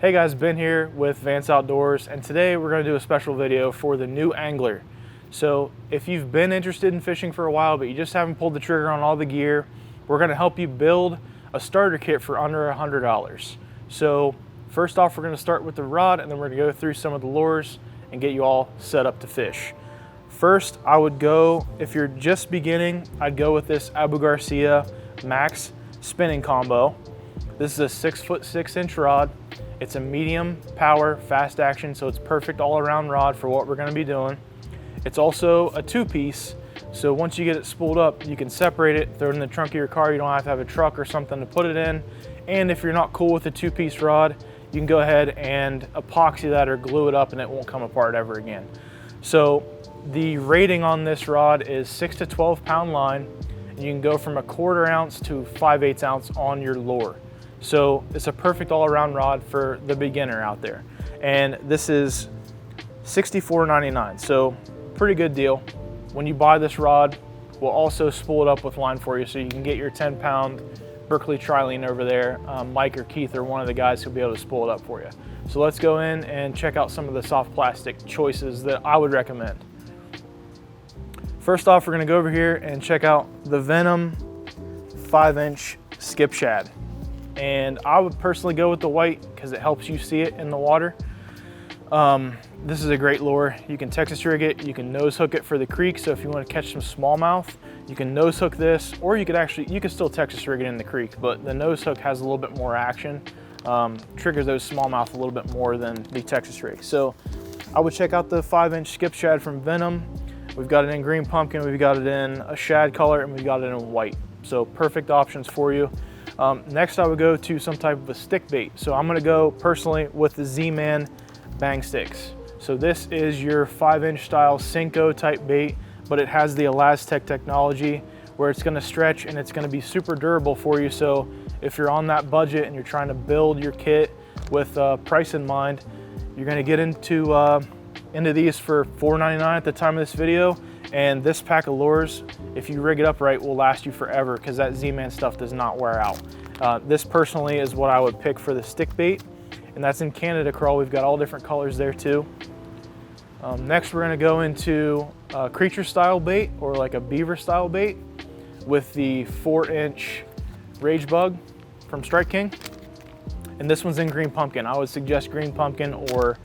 Hey guys, Ben here with Vance Outdoors, and today we're going to do a special video for the new angler. So if you've been interested in fishing for a while but you just haven't pulled the trigger on all the gear, we're going to help you build a starter kit for under $100. So first off, we're going to start with the rod, and then we're going to go through some of the lures and get you all set up to fish. First, I would go, if you're just beginning, I'd go with this Abu Garcia Max spinning combo. This is a 6'6" rod. It's a medium power, fast action, so it's perfect all around rod for what we're gonna be doing. It's also a 2-piece, so once you get it spooled up, you can separate it, throw it in the trunk of your car. You don't have to have a truck or something to put it in. And if you're not cool with the 2-piece rod, you can go ahead and epoxy that or glue it up and it won't come apart ever again. So the rating on this rod is 6 to 12 pound line, and you can go from 1/4 ounce to 5/8 ounce on your lure. So it's a perfect all-around rod for the beginner out there. And this is $64.99, so pretty good deal. When you buy this rod, we'll also spool it up with line for you so you can get your 10-pound Berkeley Trilene over there. Mike or Keith are one of the guys who'll be able to spool it up for you. So let's go in and check out some of the soft plastic choices that I would recommend. First off, we're gonna go over here and check out the Venom 5-inch Skip Shad. And I would personally go with the white because it helps you see it in the water. This is a great lure. You can Texas rig it, you can nose hook it for the creek. So if you want to catch some smallmouth, you can nose hook this, or you could still Texas rig it in the creek, but the nose hook has a little bit more action, triggers those smallmouth a little bit more than the Texas rig. So I would check out the 5-inch Skip Shad from Venom. We've got it in green pumpkin, we've got it in a shad color, and we've got it in white. So perfect options for you. Next, I would go to some type of a stick bait. So I'm gonna go personally with the Z-Man Bang Sticks. So this is your 5-inch style Senko type bait, but it has the Elastec technology where it's gonna stretch and it's gonna be super durable for you. So if you're on that budget and you're trying to build your kit with price in mind, you're gonna get into these for $4.99 at the time of this video. And this pack of lures, if you rig it up right, will last you forever because that Z-Man stuff does not wear out. This personally is what I would pick for the stick bait, and that's in Canada Crawl. We've got all different colors there too. Next, we're gonna go into a creature style bait or like a beaver style bait with the 4-inch Rage Bug from Strike King. And this one's in green pumpkin. I would suggest green pumpkin or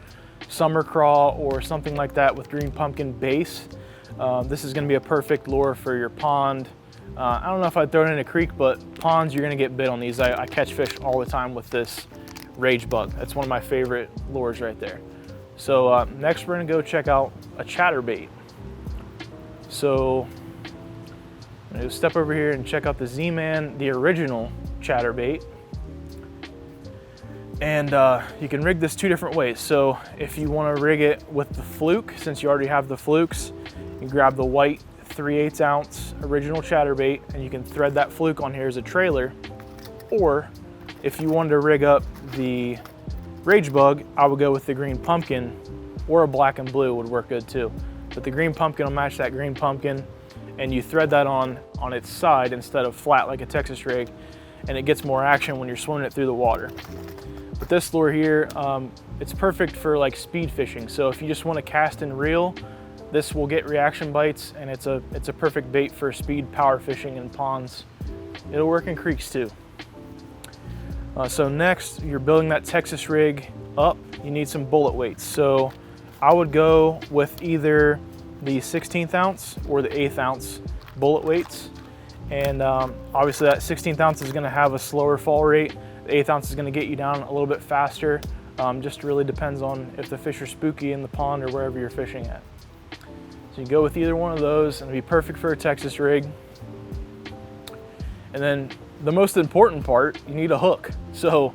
summer craw or something like that with green pumpkin base. This is gonna be a perfect lure for your pond. I don't know if I'd throw it in a creek, but ponds, you're gonna get bit on these. I catch fish all the time with this Rage Bug. That's one of my favorite lures right there. So next we're gonna go check out a Chatterbait. So I'm gonna step over here and check out the Z-Man, the original Chatterbait. And you can rig this 2 different ways. So if you wanna rig it with the fluke, since you already have the flukes, you grab the white 3/8 ounce original Chatterbait and you can thread that fluke on here as a trailer. Or if you wanted to rig up the Rage Bug, I would go with the green pumpkin, or a black and blue would work good too. But the green pumpkin will match that green pumpkin, and you thread that on its side instead of flat like a Texas rig, and it gets more action when you're swimming it through the water. But this lure here, it's perfect for like speed fishing. So if you just want to cast and reel, this will get reaction bites, and it's a perfect bait for speed power fishing in ponds. It'll work in creeks too. So next, you're building that Texas rig up, you need some bullet weights. So I would go with either the 16th ounce or the 8th ounce bullet weights. And obviously that 16th ounce is gonna have a slower fall rate. The 8th ounce is gonna get you down a little bit faster. Just really depends on if the fish are spooky in the pond or wherever you're fishing at. So you go with either one of those and it'll be perfect for a Texas rig. And then the most important part, you need a hook. So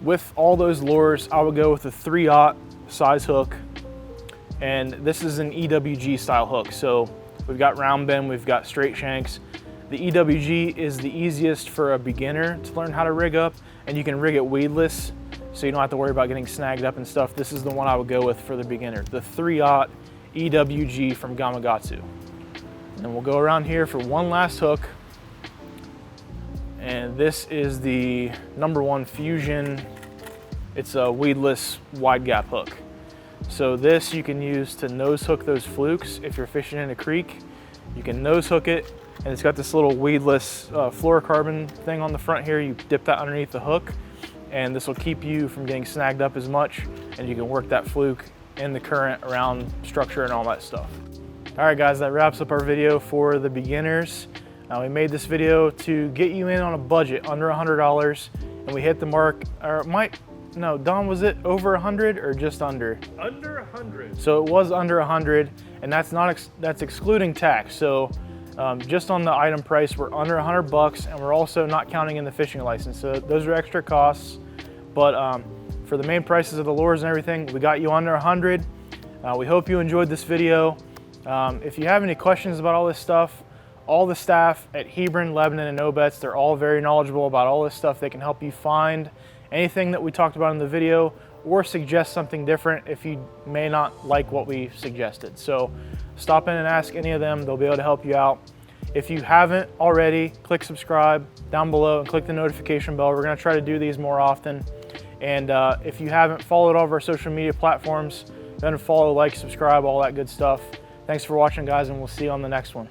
with all those lures, I would go with a 3/0 size hook. And this is an EWG style hook. So we've got round bend, we've got straight shanks. The EWG is the easiest for a beginner to learn how to rig up, and you can rig it weedless, so you don't have to worry about getting snagged up and stuff. This is the one I would go with for the beginner, the 3/0 EWG from Gamakatsu. And then we'll go around here for one last hook. And this is the #1 Fusion It's a weedless wide gap hook. So this you can use to nose hook those flukes if you're fishing in a creek. You can nose hook it, and it's got this little weedless fluorocarbon thing on the front here. You dip that underneath the hook, and this will keep you from getting snagged up as much, and you can work that fluke in the current around structure and all that stuff. All right guys, that wraps up our video for the beginners. We made this video to get you in on a budget under $100, and we hit the mark, or no, Don, was it over 100 or just under? Under 100. So it was under 100, and that's excluding tax. So just on the item price, we're under 100 bucks, and we're also not counting in the fishing license. So those are extra costs, but for the main prices of the lures and everything, we got you under 100. We hope you enjoyed this video. If you have any questions about all this stuff, all the staff at Hebron, Lebanon, and Obetz, they're all very knowledgeable about all this stuff. They can help you find anything that we talked about in the video or suggest something different if you may not like what we suggested. So stop in and ask any of them. They'll be able to help you out. If you haven't already, click subscribe down below and click the notification bell. We're going to try to do these more often. And if you haven't followed all of our social media platforms, then follow, like, subscribe, all that good stuff. Thanks for watching, guys, and we'll see you on the next one.